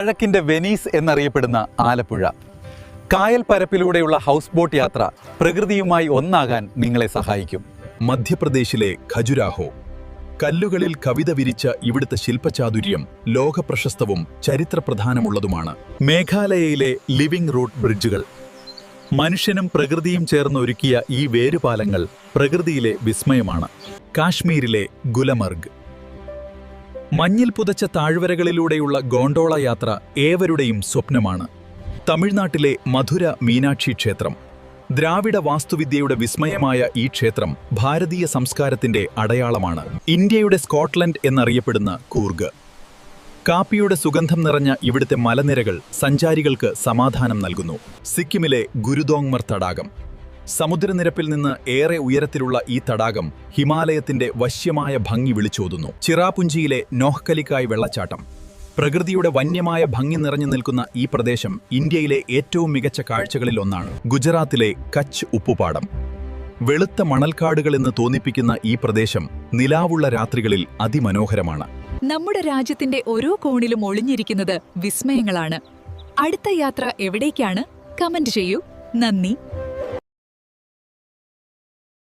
കിഴക്കിന്റെ Venice എന്നറിയപ്പെടുന്ന ആലപ്പുഴ. കായൽ പരപ്പിലൂടെയുള്ള house boat യാത്ര പ്രകൃതിയുമായി ഒന്നാകാൻ നിങ്ങളെ സഹായിക്കും. മധ്യപ്രദേശിലെ ഖജുരാഹോ. കല്ലുകളിൽ കവിത വിരിച്ച ഇവിടുത്തെ ശില്പചാതുര്യം ലോകപ്രശസ്തവും ചരിത്രപ്രധാനമുള്ളതുമാണ്. മേഘാലയയിലെ ലിവിംഗ് റൂട്ട് ബ്രിഡ്ജുകൾ. മനുഷ്യനും പ്രകൃതിയും ചേർന്ന് ഒരുക്കിയ ഈ വേരുപാലങ്ങൾ പ്രകൃതിയിലെ വിസ്മയമാണ്. കാശ്മീരിലെ ഗുലമർഗ്. മഞ്ഞിൽ പുതച്ച താഴ്വരകളിലൂടെയുള്ള ഗോണ്ടോള യാത്ര ഏവരുടെയും സ്വപ്നമാണ്. തമിഴ്നാട്ടിലെ മധുര മീനാക്ഷി ക്ഷേത്രം. ദ്രാവിഡ വാസ്തുവിദ്യയുടെ വിസ്മയമായ ഈ ക്ഷേത്രം ഭാരതീയ സംസ്കാരത്തിന്റെ അടയാളമാണ്. ഇന്ത്യയുടെ സ്കോട്ട്ലൻഡ് എന്നറിയപ്പെടുന്ന കൂർഗ്. കാപ്പിയുടെ സുഗന്ധം നിറഞ്ഞ ഇവിടുത്തെ മലനിരകൾ സഞ്ചാരികൾക്ക് സമാധാനം നൽകുന്നു. സിക്കിമിലെ ഗുരുദോങ്മർ തടാകം. സമുദ്രനിരപ്പിൽ നിന്ന് ഏറെ ഉയരത്തിലുള്ള ഈ തടാകം ഹിമാലയത്തിന്റെ വശ്യമായ ഭംഗി വിളിച്ചോതുന്നു. ചിറാപുഞ്ചിയിലെ നോഹ്കലിക്കായ് വെള്ളച്ചാട്ടം. പ്രകൃതിയുടെ വന്യമായ ഭംഗി നിറഞ്ഞു നിൽക്കുന്ന ഈ പ്രദേശം ഇന്ത്യയിലെ ഏറ്റവും മികച്ച കാഴ്ചകളിൽ ഒന്നാണ്. ഗുജറാത്തിലെ കച്ച് ഉപ്പുപാടം. വെളുത്ത മണൽക്കാടുകൾ എന്ന് തോന്നിപ്പിക്കുന്ന ഈ പ്രദേശം നിലാവുള്ള രാത്രികളിൽ അതിമനോഹരമാണ്. നമ്മുടെ രാജ്യത്തിന്റെ ഓരോ കോണിലും ഒളിഞ്ഞിരിക്കുന്നത് വിസ്മയങ്ങളാണ്. അടുത്ത യാത്ര എവിടേക്കാണ്? കമന്റ് ചെയ്യൂ. നന്ദി.